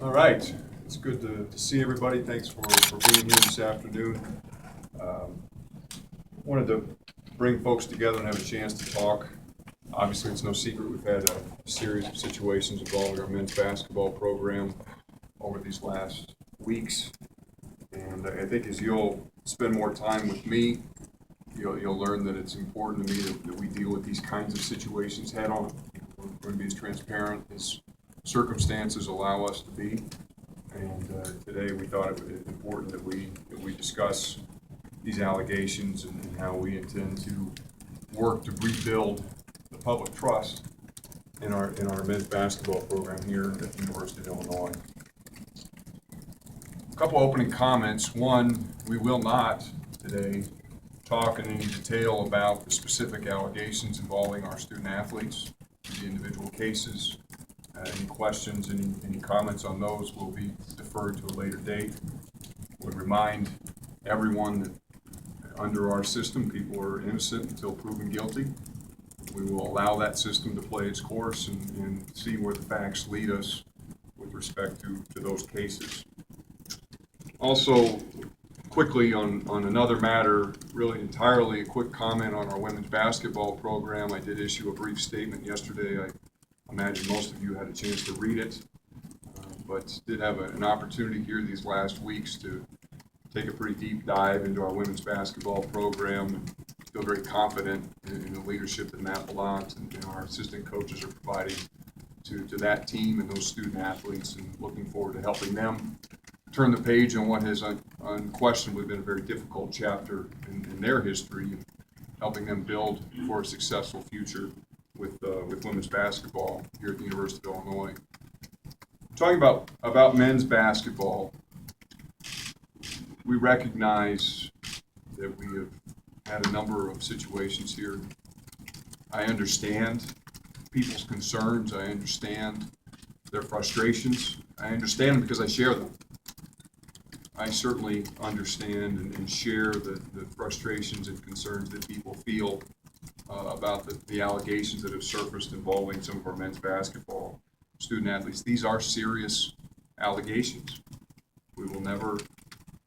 All right, it's good to see everybody. Thanks for being here this afternoon. Wanted to bring folks together and have a chance to talk. Obviously, it's no secret we've had a series of situations involving our men's basketball program over these last weeks. And I think as you'll spend more time with me, you'll learn that it's important to me that we deal with these kinds of situations head on. We're going to be as transparent as circumstances allow us to be. And today we thought it was important that we discuss these allegations and how we intend to work to rebuild the public trust in our men's basketball program here at the University of Illinois. A couple opening comments. One, we will not today talk in any detail about the specific allegations involving our student athletes, the individual cases. Any questions, any comments on those will be deferred to a later date. Would remind everyone that under our system, people are innocent until proven guilty. We will allow that system to play its course and see where the facts lead us with respect to those cases. Also, quickly on another matter, really entirely a quick comment on our women's basketball program. I did issue a brief statement yesterday. I imagine most of you had a chance to read it, but did have an opportunity here these last weeks to take a pretty deep dive into our women's basketball program and feel very confident in the leadership that Matt Ballant and our assistant coaches are providing to that team and those student athletes, and looking forward to helping them turn the page on what has unquestionably been a very difficult chapter in their history, and helping them build for a successful future with women's basketball here at the University of Illinois. Talking about men's basketball, we recognize that we have had a number of situations here. I understand people's concerns. I understand their frustrations. I understand them because I share them. I certainly understand and share the frustrations and concerns that people feel about the allegations that have surfaced involving some of our men's basketball student athletes. These are serious allegations. We will never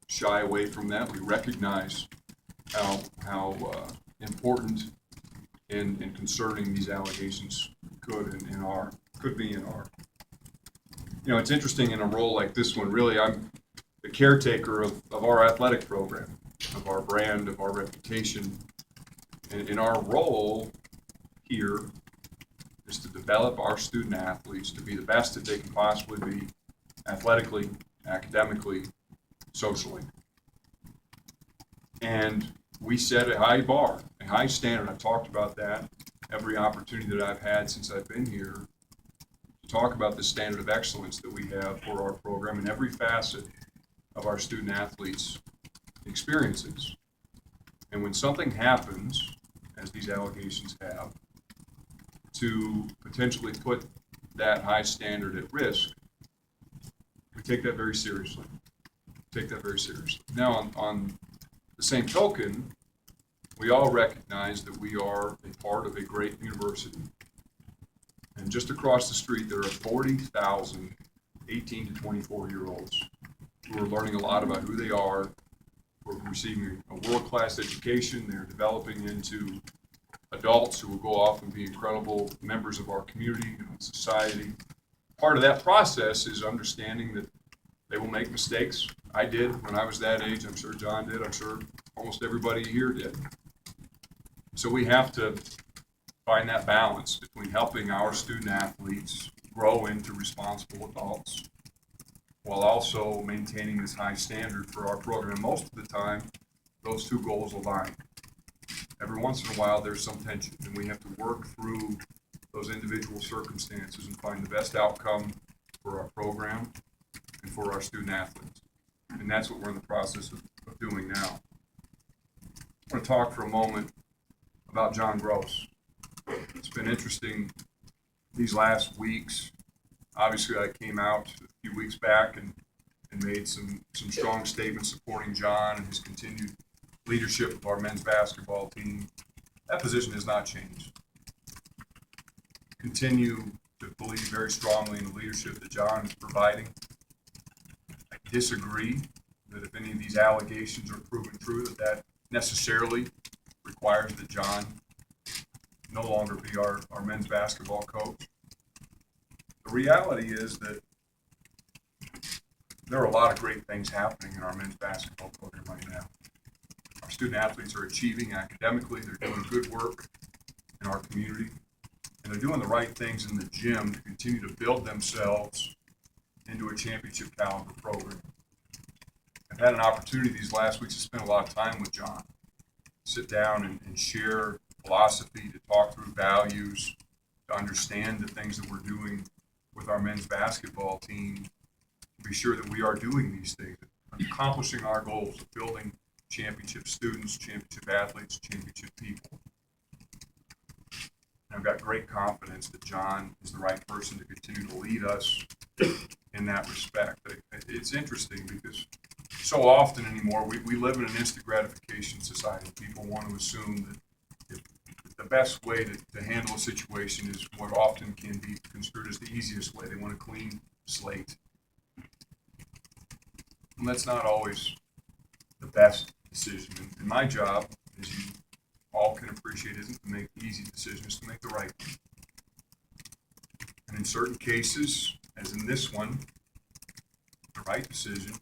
shy away from that. We recognize how important and concerning these allegations could be and are. You know, it's interesting in a role like this one, really, I'm the caretaker of our athletic program, of our brand, of our reputation. And our role here is to develop our student athletes to be the best that they can possibly be, athletically, academically, socially. And we set a high bar, a high standard. I've talked about that every opportunity that I've had since I've been here to talk about the standard of excellence that we have for our program in every facet of our student athletes' experiences. And when something happens, as these allegations have, to potentially put that high standard at risk, we take that very seriously. Now, on the same token, we all recognize that we are a part of a great university. And just across the street, there are 40,000 18 to 24-year-olds who are learning a lot about who they are, who are receiving a world-class education. They're developing into adults who will go off and be incredible members of our community and society. Part of that process is understanding that they will make mistakes. I did when I was that age. I'm sure John did. I'm sure almost everybody here did. So we have to find that balance between helping our student athletes grow into responsible adults while also maintaining this high standard for our program. Most of the time, those two goals align. Every once in a while, there's some tension, and we have to work through those individual circumstances and find the best outcome for our program and for our student athletes. And that's what we're in the process of doing now. I want to talk for a moment about John Groce. It's been interesting these last weeks. Obviously, I came out a few weeks back and made some strong statements supporting John and his continued leadership of our men's basketball team. That position has not changed. Continue to believe very strongly in the leadership that John is providing disagree that if any of these allegations are proven true, that necessarily requires that John no longer be our men's basketball coach. The reality is that there are a lot of great things happening in our men's basketball program right now. Our student athletes are achieving academically, they're doing good work in our community, and they're doing the right things in the gym to continue to build themselves into a championship caliber program. I've had an opportunity these last weeks to spend a lot of time with John, sit down and share philosophy, to talk through values, to understand the things that we're doing with our men's basketball team, to be sure that we are doing these things, accomplishing our goals of building championship students, championship athletes, championship people. And I've got great confidence that John is the right person to continue to lead us in that respect. But it's interesting because so often anymore, we live in an instant gratification society. People want to assume that the best way to handle a situation is what often can be construed as the easiest way. They want a clean slate. And that's not always the best decision. And my job, as you all can appreciate, isn't to make easy decisions, to make the right one. And in certain cases, as in this one, the right decision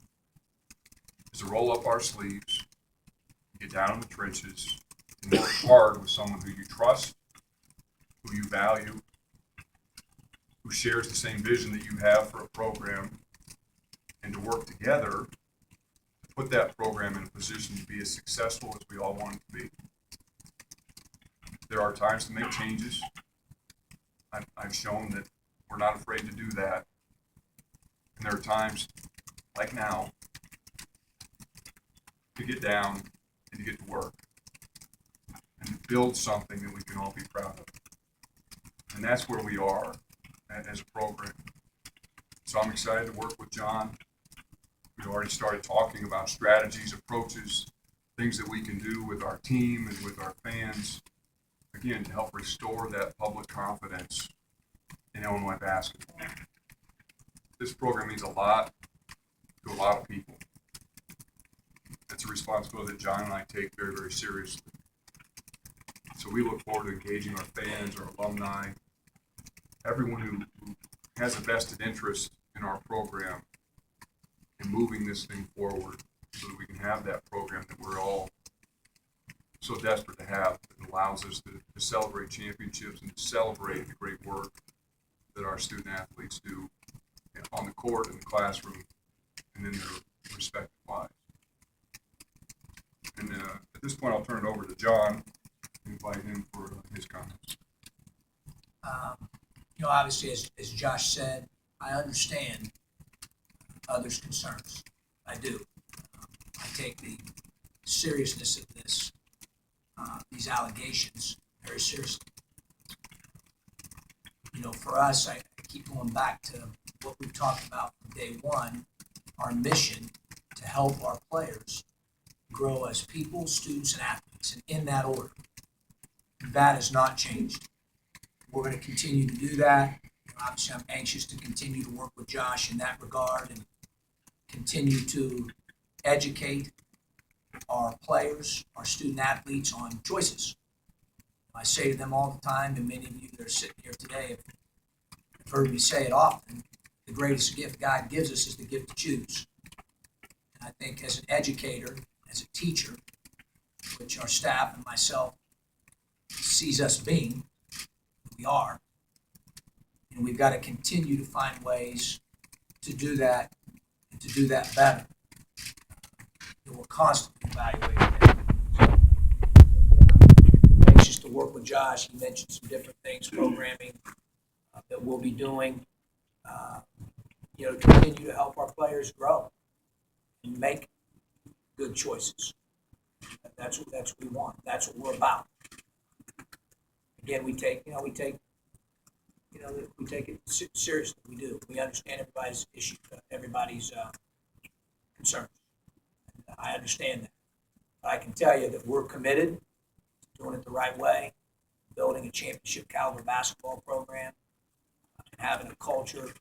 is to roll up our sleeves, get down in the trenches, and work hard with someone who you trust, who you value, who shares the same vision that you have for a program, and to work together to put that program in a position to be as successful as we all want it to be. There are times to make changes. I've shown that we're not afraid to do that. And there are times, like now, to get down and to get to work and to build something that we can all be proud of. And that's where we are as a program. So I'm excited to work with John. We've already started talking about strategies, approaches, things that we can do with our team and with our fans, again, to help restore that public confidence in Illinois basketball. This program means a lot to a lot of people. It's a responsibility that John and I take very, very seriously. So we look forward to engaging our fans, our alumni, everyone who has a vested interest in our program and moving this thing forward so that we can have that program that we're all so desperate to have, that allows us to celebrate championships and to celebrate the great work that our student athletes do on the court, in the classroom, and in their respective lives. And at this point, I'll turn it over to John and invite him for his comments. Obviously, as Josh said, I understand others' concerns. I do. I take the seriousness of these allegations very seriously. For us, I keep going back to what we've talked about from day one, our mission to help our players grow as people, students, and athletes, and in that order. That has not changed. We're going to continue to do that. Obviously, I'm anxious to continue to work with Josh in that regard and continue to educate our players, our student athletes on choices. I say to them all the time, and many of you that are sitting here today have heard me say it often, the greatest gift God gives us is the gift to choose. And I think as an educator, as a teacher, which our staff and myself sees us being, we are, and we've got to continue to find ways to do that and to do that better. And we're constantly evaluating that. I'm anxious to work with Josh. He mentioned some different things, programming that we'll be doing, to continue to help our players grow and make good choices. That's what we want. That's what we're about. Again, we take it seriously. We do. We understand everybody's issue, everybody's concerns. I understand that. But I can tell you that we're committed to doing it the right way, building a championship caliber basketball program, and having a culture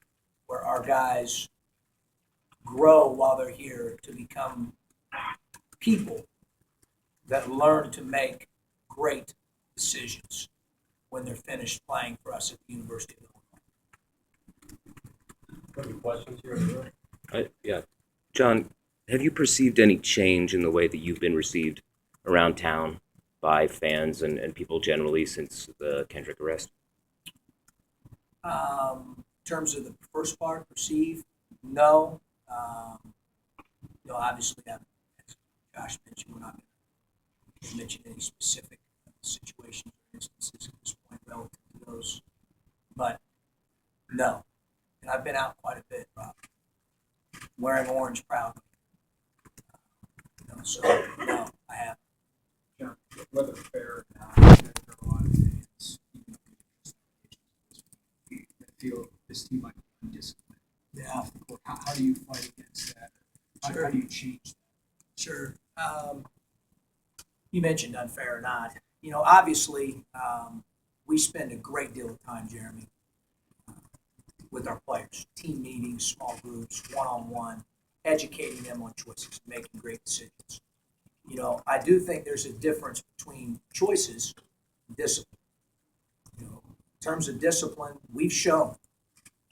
where our guys grow while they're here to become people that learn to make great decisions when they're finished playing for us at the University of Illinois. Any questions here in the room? Yeah. John, have you perceived any change in the way that you've been received around town by fans and people generally since the Kendrick arrest? In terms of the first part, perceive, no. Obviously, as Josh mentioned, we're not going to mention any specific situations or instances at this point relative to those. But no. And I've been out quite a bit, Rob, wearing orange proudly. So, no, I have. John, whether fair or not, there are a lot of fans, even though we feel this team might be undisciplined. Yeah. Off the court. How do you fight against that? Sure. How do you change that? Sure. You mentioned unfair or not. Obviously, we spend a great deal of time, Jeremy, with our players, team meetings, small groups, one-on-one, educating them on choices, making great decisions. I do think there's a difference between choices and discipline. In terms of discipline, we've shown,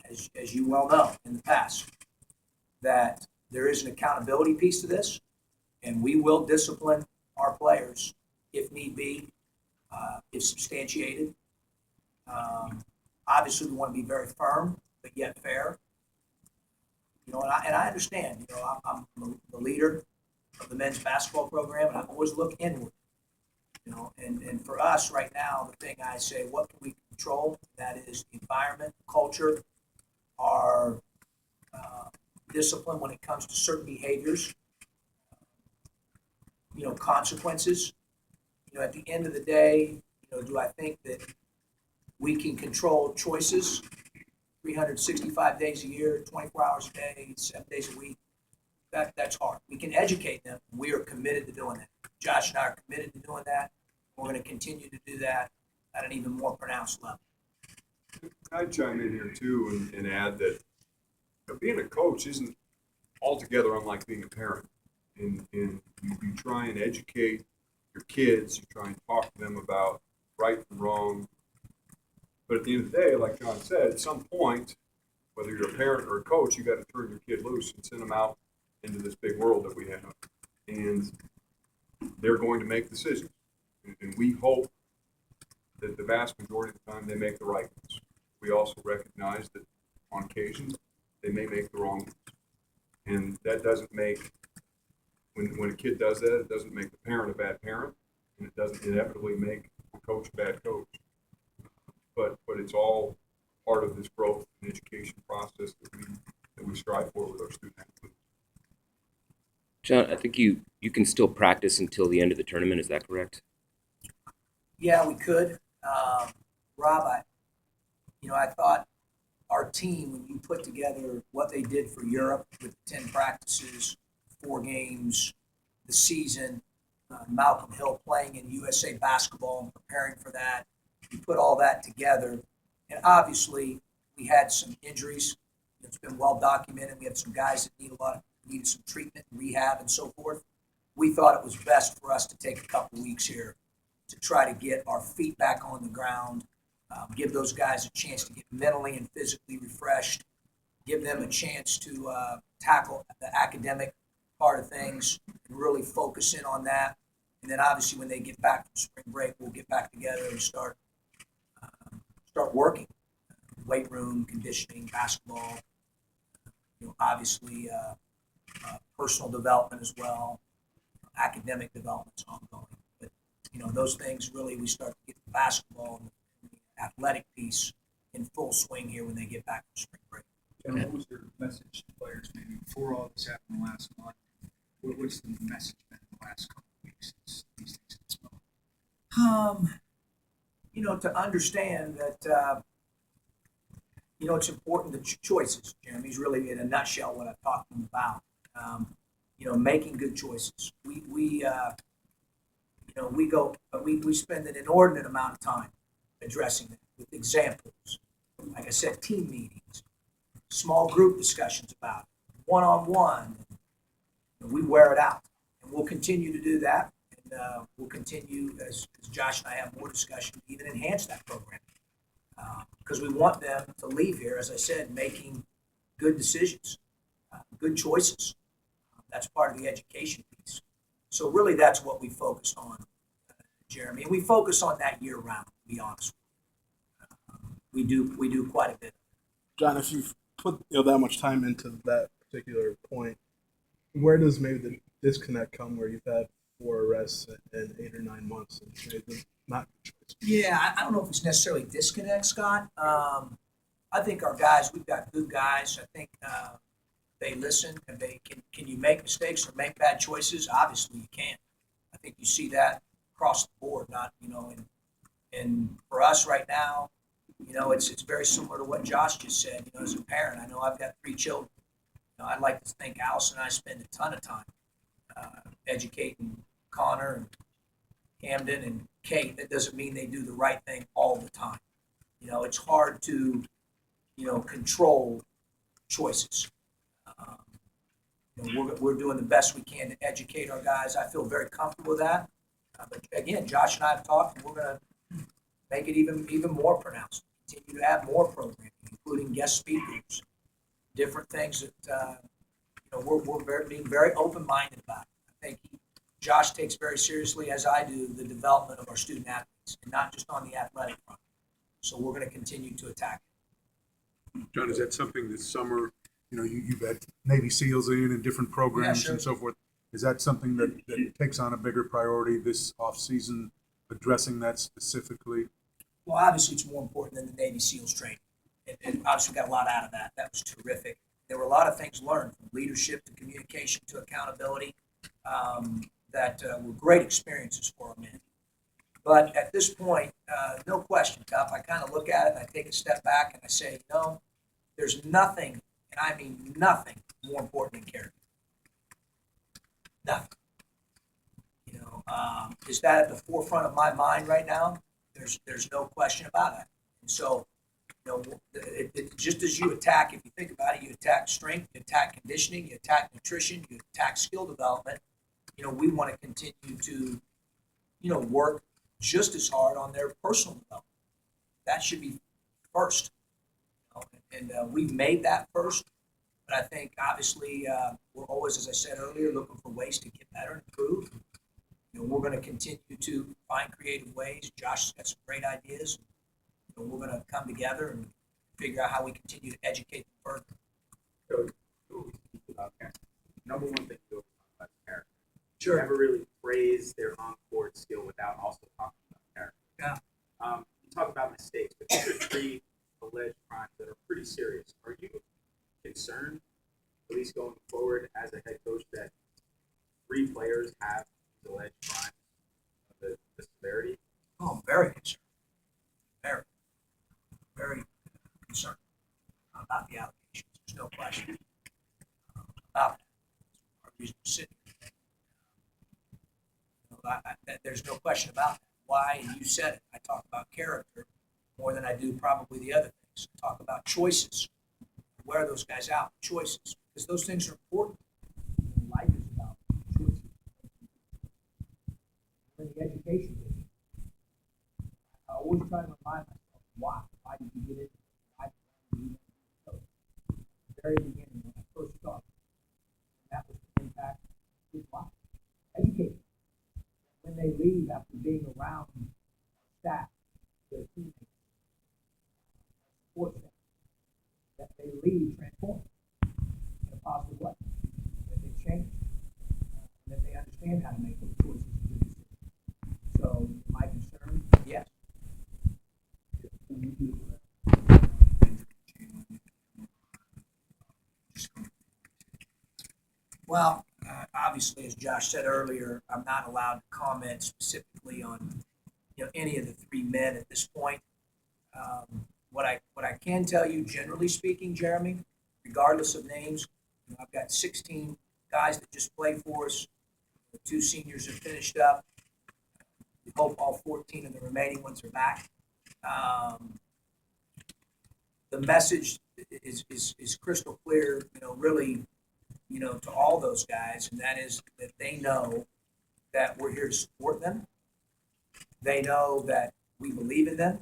as you well know, in the past, that there is an accountability piece to this, and we will discipline our players if need be, if substantiated. Obviously, we want to be very firm, but yet fair. And I understand. I'm the leader of the men's basketball program, and I always look inward. And for us right now, the thing I say, what can we control? That is the environment, culture, our discipline when it comes to certain behaviors, consequences. At the end of the day, do I think that we can control choices 365 days a year, 24 hours a day, 7 days a week? That's hard. We can educate them. We are committed to doing that. Josh and I are committed to doing that. We're going to continue to do that at an even more pronounced level. I'd chime in here too and add that being a coach isn't altogether unlike being a parent. And you try and educate your kids, you try and talk to them about right and wrong. But at the end of the day, like John said, at some point, whether you're a parent or a coach, you got to turn your kid loose and send them out into this big world that we have. And they're going to make decisions. And we hope that the vast majority of the time they make the right ones. We also recognize that on occasion they may make the wrong ones. And that doesn't make, when a kid does that, it doesn't make the parent a bad parent, and it doesn't inevitably make the coach a bad coach. But it's all part of this growth and education process that we strive for with our student athletes. John, I think you can still practice until the end of the tournament. Is that correct? Yeah, we could. Rob, I thought our team, when you put together what they did for Europe with 10 practices, 4 games, the season, Malcolm Hill playing in USA basketball and preparing for that, you put all that together, and obviously we had some injuries. It's been well documented. We had some guys that needed some treatment and rehab and so forth. We thought it was best for us to take a couple weeks here to try to get our feet back on the ground, give those guys a chance to get mentally and physically refreshed, give them a chance to tackle the academic part of things and really focus in on that. And then obviously when they get back from spring break, we'll get back together and start working. Weight room, conditioning, basketball, obviously personal development as well, academic development's ongoing. But, those things really, we start to get the basketball and the athletic piece in full swing here when they get back from spring break. John, what was your message to players maybe before all this happened last month? What's the message been in the last couple of weeks since these things have been To understand that, it's important that choices, Jeremy's really in a nutshell what I'm talking about. Making good choices. We spend an inordinate amount of time addressing it with examples. Like I said, team meetings, small group discussions about it. one-on-one, we wear it out. And we'll continue to do that. And we'll continue, as Josh and I have more discussion, to even enhance that program. Because we want them to leave here, as I said, making good decisions, good choices. That's part of the education piece. So really, that's what we focus on, Jeremy. And we focus on that year round, to be honest. We do quite a bit. John, if you've put that much time into that particular point, where does maybe the disconnect come where you've had 4 arrests in 8 or 9 months and made them not good choices? Yeah, I don't know if it's necessarily disconnect, Scott. I think our guys, we've got good guys. I think they listen and they can you make mistakes or make bad choices? Obviously you can. I think you see that across the board, not, and for us right now, it's very similar to what Josh just said. As a parent, I know I've got 3 children. I'd like to think Allison and I spend a ton of time educating Connor and Camden and Kate. That doesn't mean they do the right thing all the time. It's hard to, control choices. We're doing the best we can to educate our guys. I feel very comfortable with that. But again, Josh and I have talked, and we're going to make it even more pronounced. Continue to have more programming, including guest speakers, different things that we're being very open-minded about. I think Josh takes very seriously, as I do, the development of our student athletes, and not just on the athletic front. So we're going to continue to attack it. John, is that something this summer, you've had Navy SEALs in and different programs sure. and so forth. Is that something that takes on a bigger priority this off-season, addressing that specifically? Well, obviously, it's more important than the Navy SEALs training. And obviously, we got a lot out of that. That was terrific. There were a lot of things learned, from leadership to communication to accountability, that were great experiences for our men. But at this point, no question, Cup, I kind of look at it and I take a step back and I say, there's nothing, and I mean nothing, more important than character. Nothing. Is that at the forefront of my mind right now? There's no question about it. And so, just as you attack, if you think about it, you attack strength, you attack conditioning, you attack nutrition, you attack skill development. We want to continue to, work just as hard on their personal development. That should be first. And we've made that first. But I think, obviously, we're always, as I said earlier, looking for ways to get better and improve. We're going to continue to find creative ways. Josh has got some great ideas. We're going to come together and figure out how we continue to educate them further. So, number one thing to talk about is character. Sure. You never really praise their on-court skill without also talking about character. Yeah. You talk about mistakes, but these are 3 alleged crimes that are pretty serious. Are you concerned, at least going forward as a head coach, that 3 players have these alleged crimes of the severity? Oh, I'm very concerned. Very concerned about the allegations. There's no question about that. Our reason to sit here today. There's no question about that. Why? And you said it. I talk about character more than I do probably the other things. I talk about choices. Wear those guys out. Choices. Because those things are important. Life is about choices. In the education business, I always try to remind myself, why? Why did you get it? Why did you get it? So, at the very beginning, when I first started, that was the impact of his life. Education. When they leave after being around staff, their teammates, support staff, that they leave transformed in a positive way, that they change, that they understand how to make those choices and good decisions. So, my concern, yes. Well, obviously, as Josh said earlier, I'm not allowed to comment specifically on any of the 3 men at this point. What I can tell you, generally speaking, Jeremy, regardless of names, I've got 16 guys that just played for us. The 2 seniors are finished up. We hope all 14 of the remaining ones are back. The message is crystal clear. Really, to all those guys, and that is that they know that we're here to support them. They know that we believe in them.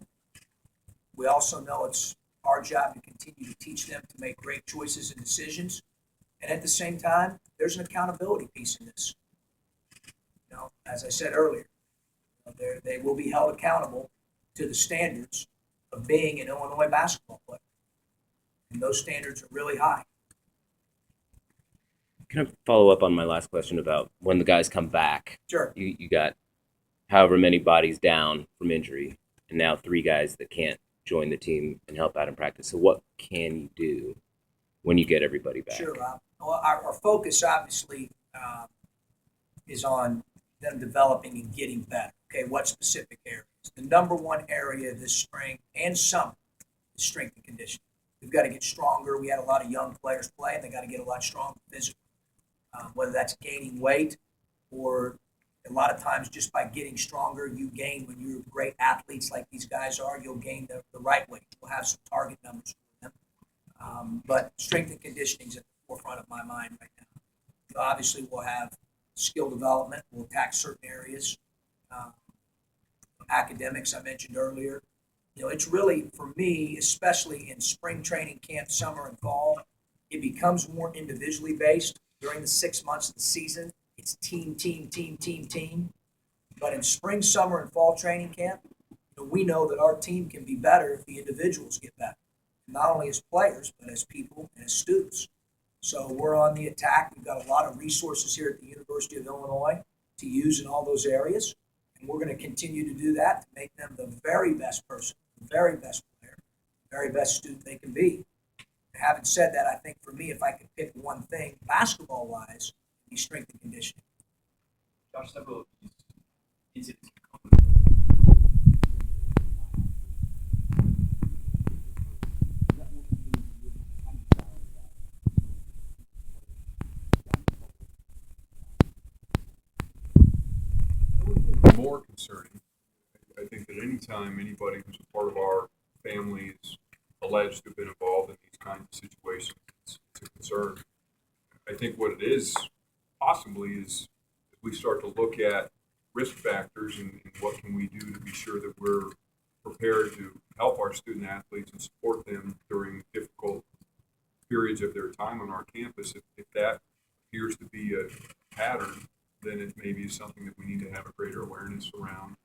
We also know it's our job to continue to teach them to make great choices and decisions. And at the same time, there's an accountability piece in this. As I said earlier, they will be held accountable to the standards of being an Illinois basketball player. And those standards are really high. Can I follow up on my last question about when the guys come back? Sure. You got however many bodies down from injury, and now 3 guys that can't join the team and help out in practice. So what can you do when you get everybody back? Sure, Rob. Well, our focus obviously is on them developing and getting better. Okay, what specific areas? The number one area this spring and summer is strength and conditioning. We've got to get stronger. We had a lot of young players play, and they got to get a lot stronger physically. Whether that's gaining weight or a lot of times just by getting stronger, you gain when you're great athletes like these guys are, you'll gain the right weight. You'll have some target numbers for them. But strength and conditioning is at the forefront of my mind right now. Obviously, we'll have skill development. We'll attack certain areas. Academics, I mentioned earlier. It's really, for me, especially in spring training camp, summer and fall, it becomes more individually based. During the 6 months of the season, it's team. But in spring, summer, and fall training camp, we know that our team can be better if the individuals get better. Not only as players, but as people and as students. So we're on the attack. We've got a lot of resources here at the University of Illinois to use in all those areas. And we're going to continue to do that to make them the very best person, the very best player, the very best student they can be. Having said that, I think for me, if I could pick one thing, basketball-wise, it'd be strength and conditioning. Josh, several of these incidents More concerning. I think that anytime anybody who's a part of our family is alleged to have been involved in these kinds of situations, it's a concern. I think what it is possibly is we start to look at risk factors and what can we do to be sure that we're prepared to help our student athletes and support them during difficult periods of their time on our campus. If that appears to be a pattern, then it may be something that we need to have a greater awareness around.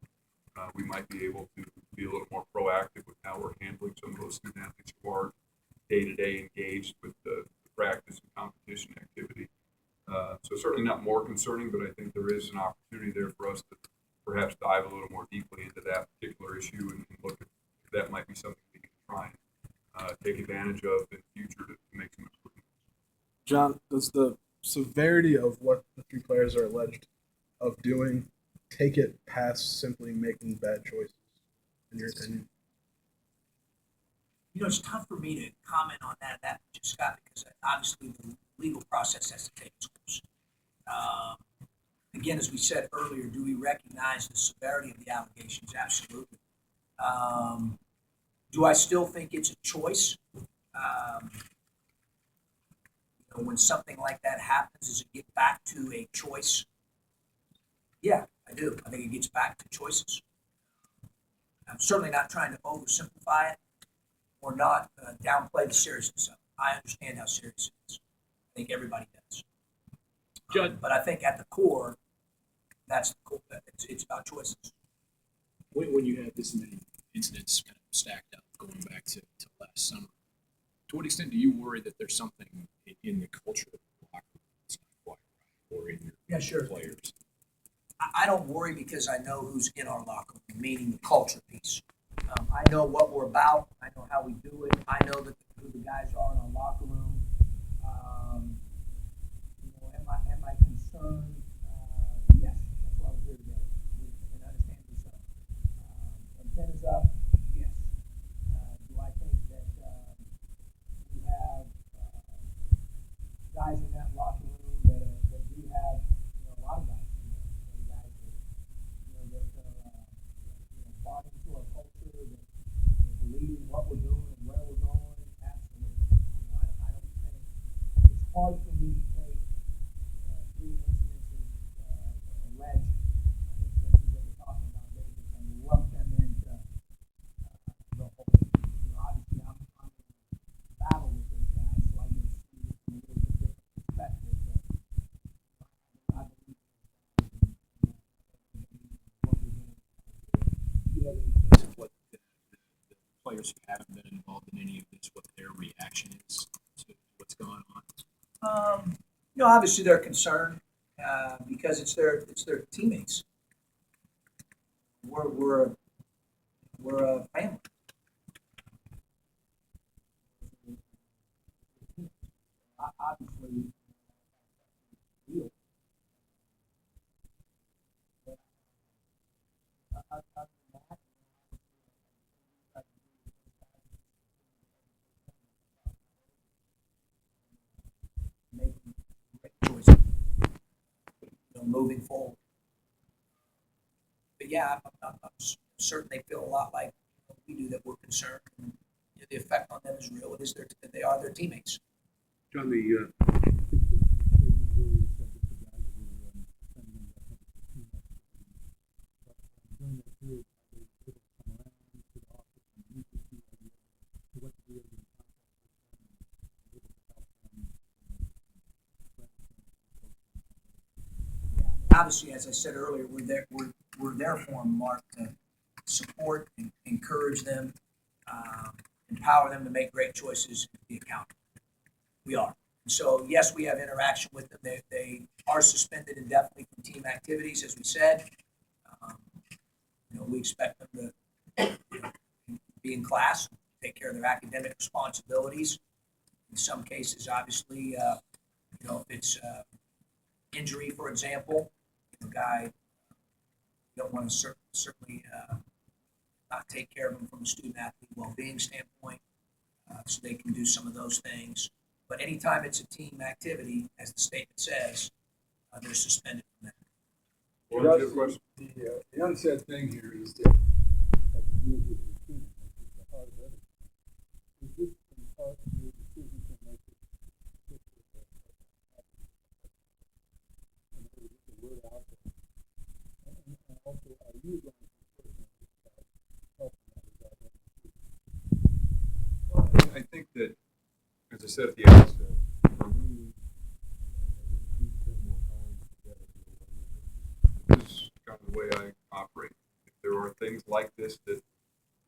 We might be able to be a little more proactive with how we're handling some of those student athletes who are day-to-day engaged with the practice and competition activity. So certainly not more concerning, but I think there is an opportunity there for us to perhaps dive a little more deeply into that particular issue and look at if that might be something we can try and take advantage of in the future to make some improvements. John, does the severity of what the 3 players are alleged of doing take it past simply making bad choices, in your opinion? It's tough for me to comment on that just Scott, because obviously the legal process has to take its course. Again, as we said earlier, do we recognize the severity of the allegations? Absolutely. Do I still think it's a choice? When something like that happens, does it get back to a choice? Yeah, I do. I think it gets back to choices. I'm certainly not trying to oversimplify it or not downplay the seriousness of it. I understand how serious it is. I think everybody does. But I think at the core, that's the core. It's about choices. when you have this many incidents kind of stacked up going back to last summer, to what extent do you worry that there's something in the culture of the locker room that's not quite right, or in your players? I don't worry because I know who's in our locker room, meaning the culture piece. I know what we're about. I know how we do it. I know who the guys are in our locker room. Am I concerned? Yes, that's why we're here today. And understand who's up. Antennas up. Yes. Do I think that we have guys in that locker room that do have a lot of guys in there, guys that bought into our culture, that believe in what we're doing and where we're going? Absolutely. I don't think it's hard for me to take players who haven't been involved in any of this, what their reaction is to what's going on? Obviously they're concerned because it's their teammates. We're a family. Obviously, making great choices, moving forward. But yeah, I'm certain they feel a lot like we do, that we're concerned. And, the effect on them is real. It is they are their teammates. John, the Obviously, as I said earlier, we're there for them, Mark, to support and encourage them, empower them to make great choices and be accountable. We are. And so, yes, we have interaction with them. They are suspended indefinitely from team activities, as we said. We expect them to be in class, take care of their academic responsibilities. In some cases, obviously, if it's injury, for example, the guy, you don't want to certainly not take care of them from a student athlete well-being standpoint, so they can do some of those things. But anytime it's a team activity, as the statement says, they're suspended from that. Well, your question? The unsaid thing here is that as a deal with your team, which is the heart of everything, is this in part your decision to make it in order to get the word out there? And also, are you going to personally help in that regard? Well, I think that, as I said at the outset, this is kind of the way I operate. If there are things like this that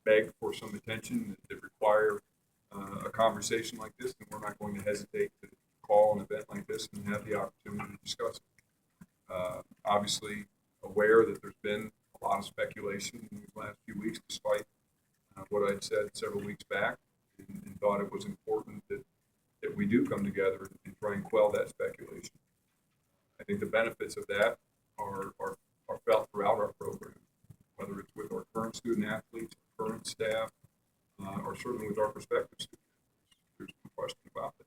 beg for some attention, that require a conversation like this, then we're not going to hesitate to call an event like this and have the opportunity to discuss it. Obviously, aware that there's been a lot of speculation in these last few weeks, despite what I'd said several weeks back, and thought it was important that we do come together and try and quell that speculation. I think the benefits of that are felt throughout our program, whether it's with our current student athletes, current staff, or certainly with our prospective students. There's no question about that.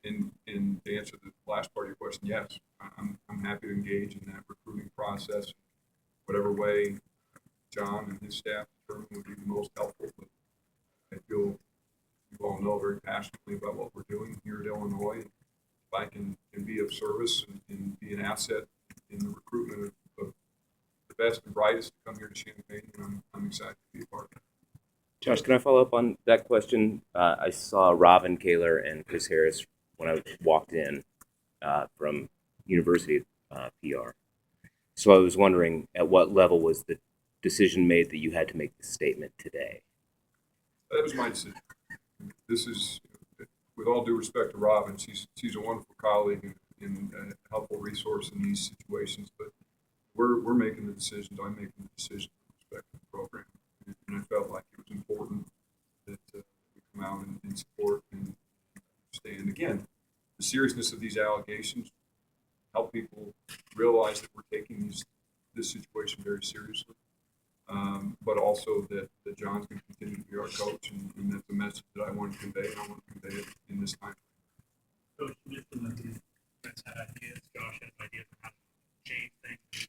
And to answer the last part of your question, yes, I'm happy to engage in that recruiting process, whatever way John and his staff determine would be the most helpful. But I feel you all know very passionately about what we're doing here at Illinois. If I can be of service and be an asset in the recruitment of the best and brightest to come here to Champaign, and I'm excited to be a part of it. Josh, can I follow up on that question? I saw Robin Kaler and Chris Harris when I walked in from University PR. So I was wondering, at what level was the decision made that you had to make the statement today? That was my decision. This is, with all due respect to Robin, she's a wonderful colleague and a helpful resource in these situations. But we're making the decisions. I'm making the decision with respect to the program, and I felt like it was important that we come out and support and understand. Again, the seriousness of these allegations, help people realize that we're taking this situation very seriously. But also that John's going to continue to be our coach, and that's a message that I want to convey, and I want to convey it in this time. Coach, you guys had ideas, Josh has ideas on how to change things,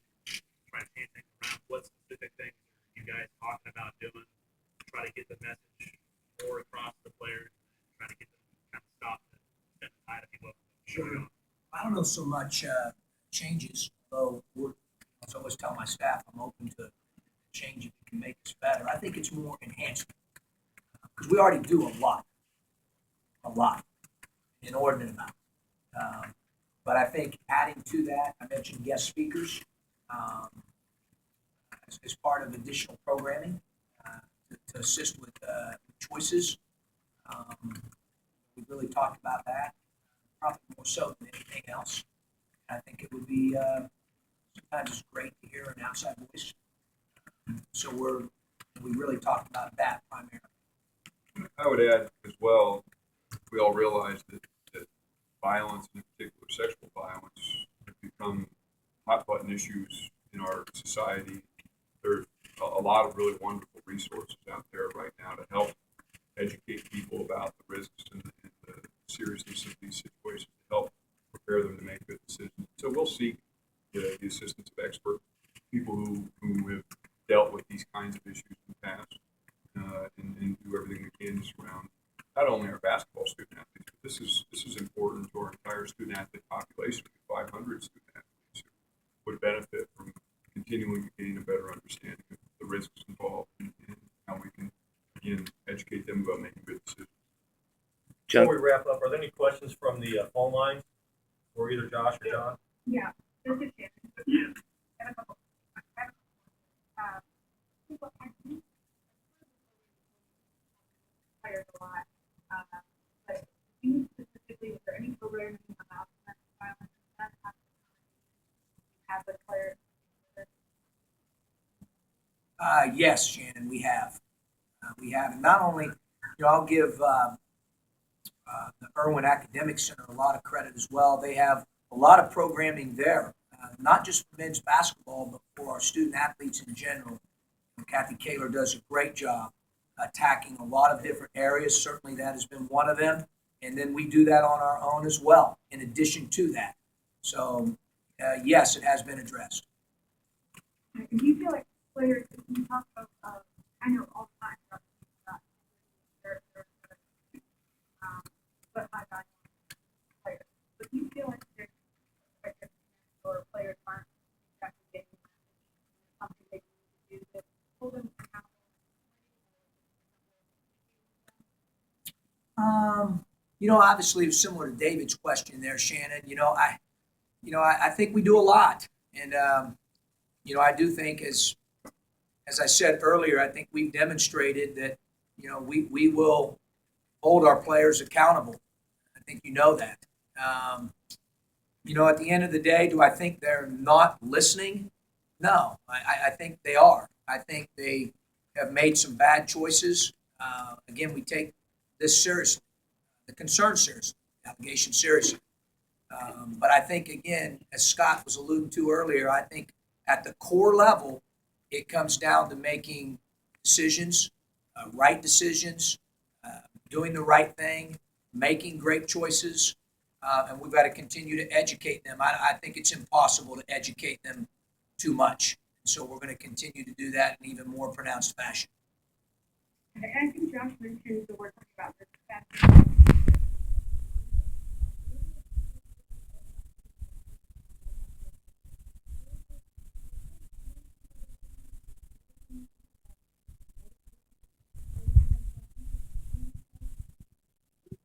try to change things around. What specific things are you guys talking about doing to try to get the message more across the players, try to get them to kind of stop the tide of people showing up? I don't know so much changes, although I always tell my staff I'm open to change if it can make us better. I think it's more enhancement because we already do a lot, inordinate amount. But I think adding to that, I mentioned guest speakers as part of additional programming to assist with choices. We really talked about that, probably more so than anything else. I think it would be sometimes it's great to hear an outside voice. So we really talked about that primarily. I would add as well, we all realize that violence, in particular sexual violence, have become hot button issues in our society. There's a lot of really wonderful resources out there right now to help educate people about the risks and the seriousness of these situations, to help prepare them to make good decisions. So we'll seek the assistance of experts, people who have dealt with these kinds of issues in the past, and do everything we can to surround not only our basketball student athletes, but this is important to our entire student athlete population. 500 student athletes who would benefit from continuing to gain a better understanding of the risks involved and how we can, again, educate them about making good decisions. John, Before we wrap up, are there any questions from the phone lines for either Josh or John? Yeah, this is Shannon. I have a couple. People I think players a lot, but you specifically, is there any programming about domestic violence that have the players? Yes, Shannon, we have. We have, and not only, I'll give the Irwin Academic Center a lot of credit as well. They have a lot of programming there, not just for men's basketball, but for our student athletes in general. And Kathy Kaler does a great job attacking a lot of different areas. Certainly that has been one of them. And then we do that on our own as well, in addition to that. So, yes, it has been addressed. And do you feel like players, you talk about, I know all the time about but high value players. But do you feel like there's or players aren't exactly getting something they need to do to hold them accountable? Obviously, it's similar to David's question there, Shannon. I think we do a lot, and I do think, as I said earlier, I think we've demonstrated that we will hold our players accountable. I think you know that. At the end of the day, do I think they're not listening? No, I think they are. I think they have made some bad choices. Again, we take this seriously, the concern seriously, the allegation seriously. But I think, again, as Scott was alluding to earlier, I think at the core level, it comes down to making decisions, right decisions, doing the right thing, making great choices, and we've got to continue to educate them. I think it's impossible to educate them too much. So we're going to continue to do that in even more pronounced fashion. And I think Josh mentioned the word about this.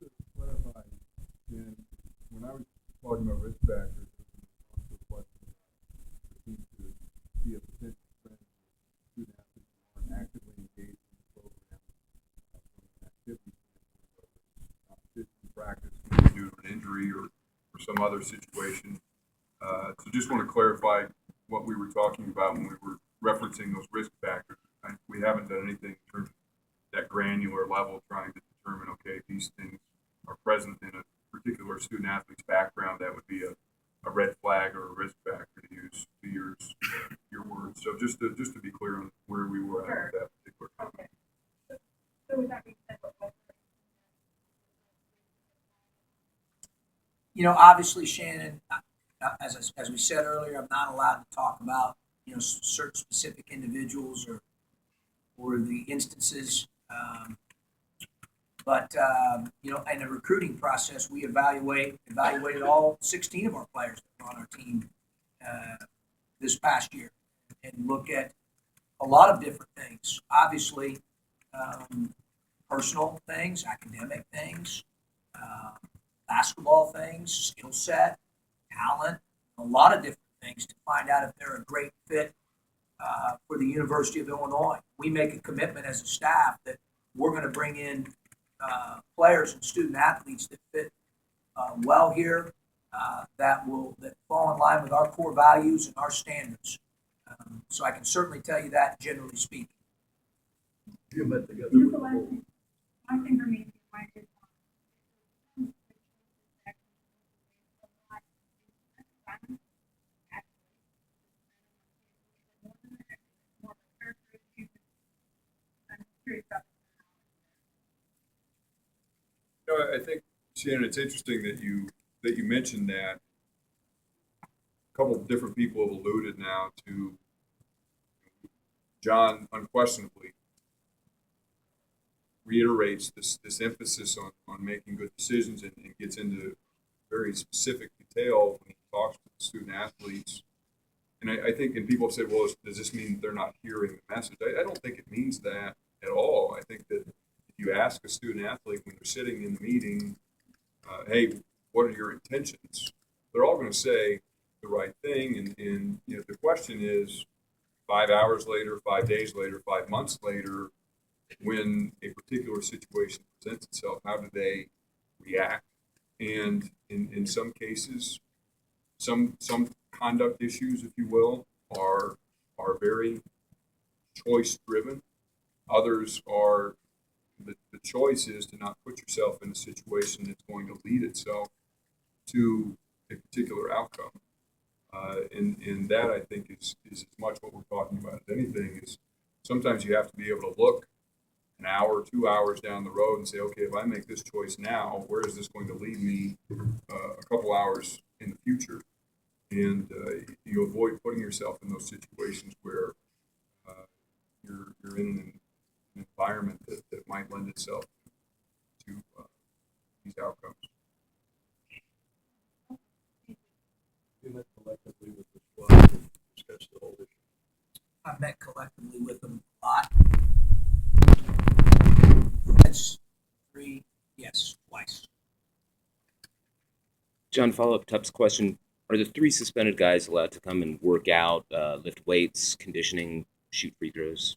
Just to clarify, Jen, when I was talking about risk factors, it was also a question that seems to be a potential trend for student athletes who aren't actively engaged in the program from an activity standpoint, whether it's competition, practice, Due to an injury or some other situation. So just want to clarify what we were talking about when we were referencing those risk factors. We haven't done anything in terms of that granular level trying to determine, okay, if these things are present in a particular student athlete's background, that would be a red flag or a risk factor, to use your words. So just to be clear on where we were at with that particular comment. Okay. So with that being said, Obviously, Shannon, as we said earlier, I'm not allowed to talk about certain specific individuals or the instances. But in the recruiting process, we evaluated all 16 of our players that were on our team this past year, and look at a lot of different things. Obviously, personal things, academic things, basketball things, skill set, talent, a lot of different things to find out if they're a great fit for the University of Illinois. We make a commitment as a staff that we're going to bring in players and student athletes that fit well here, that fall in line with our core values and our standards. So I can certainly tell you that, generally speaking. You met together Here's with the the last whole. thing. One thing for me, my good point. You know, I think, Shannon, it's interesting that you mentioned that. A couple of different people have alluded now to John unquestionably reiterates this emphasis on making good decisions and gets into very specific detail when he talks to the student athletes. And I think, and people say, well, does this mean they're not hearing the message? I don't think it means that at all. I think that if you ask a student athlete when they're sitting in the meeting, hey, what are your intentions? They're all going to say the right thing. And you know, the question is, 5 hours later, 5 days later, 5 months later, when a particular situation presents itself, how do they react? And in some cases, some conduct issues, if you will, are very choice driven. Others are the choice is to not put yourself in a situation that's going to lead itself to a particular outcome. And that, I think, is as much what we're talking about as anything. Is sometimes you have to be able to look an hour, 2 hours down the road and say, okay, if I make this choice now, where is this going to lead me a couple hours in the future? And you avoid putting yourself in those situations where you're in an environment that might lend itself to these outcomes. You met collectively with the squad and discussed the whole issue. I've met collectively with them a lot. That's twice. John, follow up Tup's question. Are the 3 suspended guys allowed to come and work out, lift weights, conditioning, shoot free throws?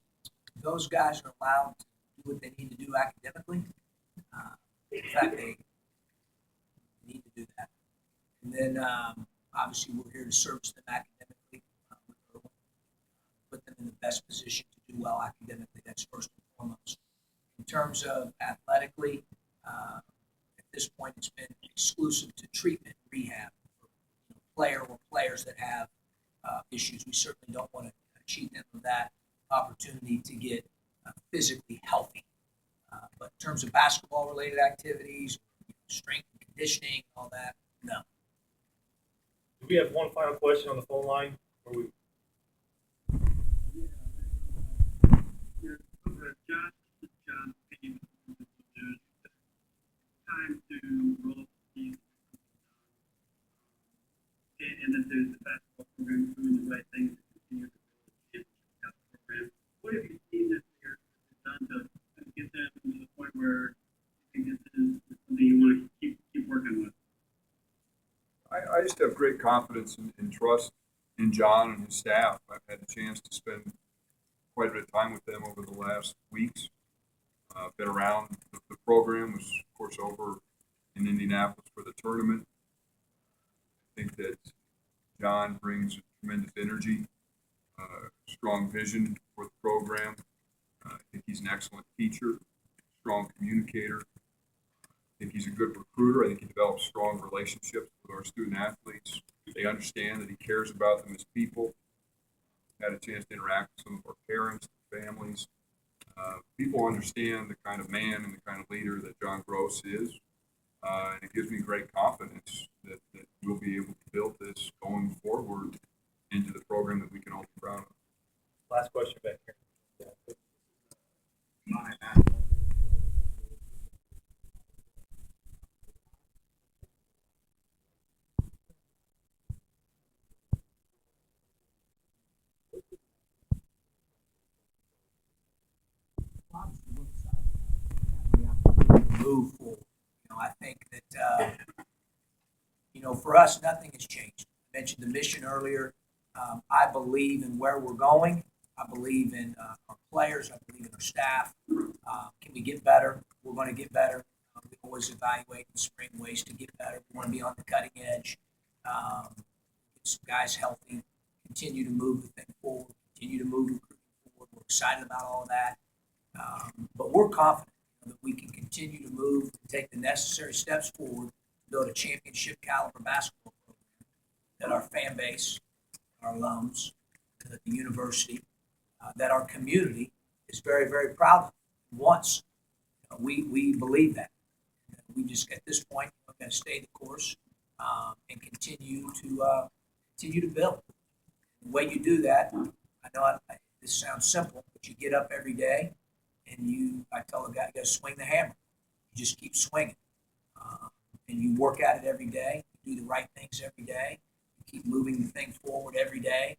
Those guys are allowed to do what they need to do academically. In fact, they need to do that. And then, obviously, we're here to service them academically, put them in the best position to do well academically. That's first and foremost. In terms of athletically, at this point, it's been exclusive to treatment rehab for players that have issues. We certainly don't want to cheat them of that opportunity to get physically healthy. But in terms of basketball-related activities, strength and conditioning, all that, no. Do we have one final question on the phone line? Or we, John, time to roll up the season, and that there's the basketball program doing the right things to continue to build the program. What have you seen this year done to get them to the point where you think this is something you want to keep working with? I just have great confidence and trust in John and his staff. I've had a chance to spend quite a bit of time with them over the last weeks. I've been around the program, was of course over in Indianapolis for the tournament. I think that John brings a tremendous energy, strong vision for the program. I think he's an excellent teacher, strong communicator. I think he's a good recruiter. I think he develops strong relationships with our student athletes. They understand that he cares about them as people. Had a chance to interact with some of our parents, families. People understand the kind of man and the kind of leader that John Groce is. And it gives me great confidence that we'll be able to build this going forward into the program that we can all be proud of. last question back here. Move forward. I think that, for us, nothing has changed. I mentioned the mission earlier. I believe in where we're going. I believe in our players. I believe in our staff. Can we get better? We're going to get better. We always evaluate in spring ways to get better. We want to be on the cutting edge. Get some guys healthy. Continue to move the thing forward. Continue to move recruiting forward. We're excited about all of that. But we're confident that we can continue to move and take the necessary steps forward to build a championship caliber basketball program that our fan base, our alums, that the university, that our community is very, very proud of. Once we believe that. We just at this point we're going to stay the course and continue to build. The way you do that, I know this sounds simple, but you get up every day and I tell the guy, you got to swing the hammer. You just keep swinging. And you work at it every day. You do the right things every day. You keep moving the thing forward every day.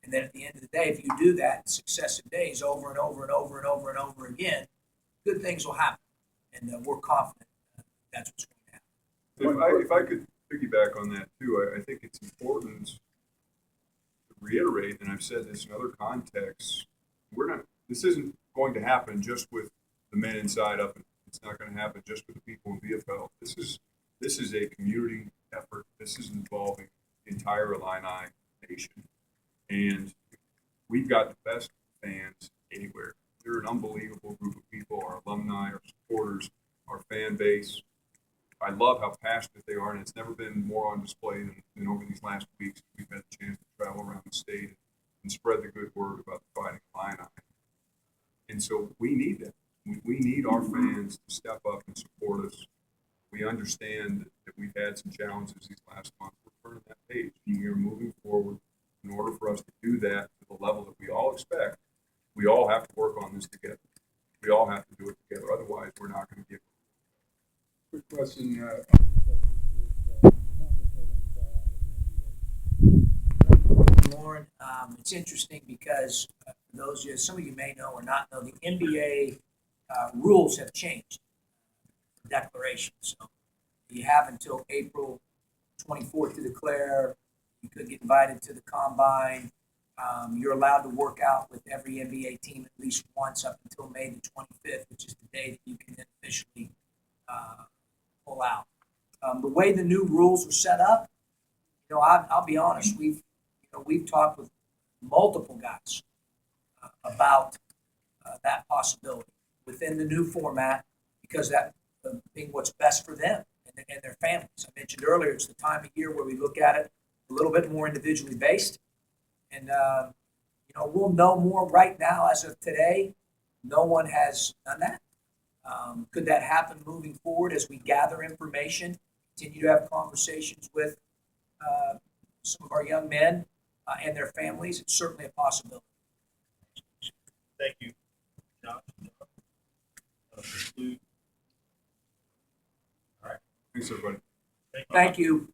And then at the end of the day, if you do that successive days over and over and over and over and over again, good things will happen. And we're confident that's what's going to happen. If I could piggyback on that too, I think it's important to reiterate, and I've said this in other contexts, this isn't going to happen just with the men inside up, and it's not going to happen just with the people in VFL. This is a community effort. This is involving the entire Illini nation. And we've got the best fans anywhere. They're an unbelievable group of people, our alumni, our supporters, our fan base. I love how passionate they are, and it's never been more on display than over these last weeks. We've had a chance to travel around the state and spread the good word about the Fighting Illini. And so we need that. We need our fans to step up and support us. We understand that we've had some challenges these last months. We're turning that page. We are moving forward. In order for us to do that to the level that we all expect, we all have to work on this together. We all have to do it together. Otherwise, we're not going to get. Quick question. Lauren, it's interesting because for those of you, some of you may know or not know, the NBA rules have changed. Declaration. So you have until April 24th to declare. You could get invited to the combine. You're allowed to work out with every NBA team at least once up until May the 25th, which is the day that you can then officially pull out. The way the new rules are set up, I'll be honest. We've talked with multiple guys about that possibility within the new format, because that being what's best for them and their families. I mentioned earlier, it's the time of year where we look at it a little bit more individually based. And, we'll know more right now as of today. No one has done that. Could that happen moving forward as we gather information, continue to have conversations with some of our young men and their families? It's certainly a possibility. Thank you, Josh. Thanks, everybody. Thank you.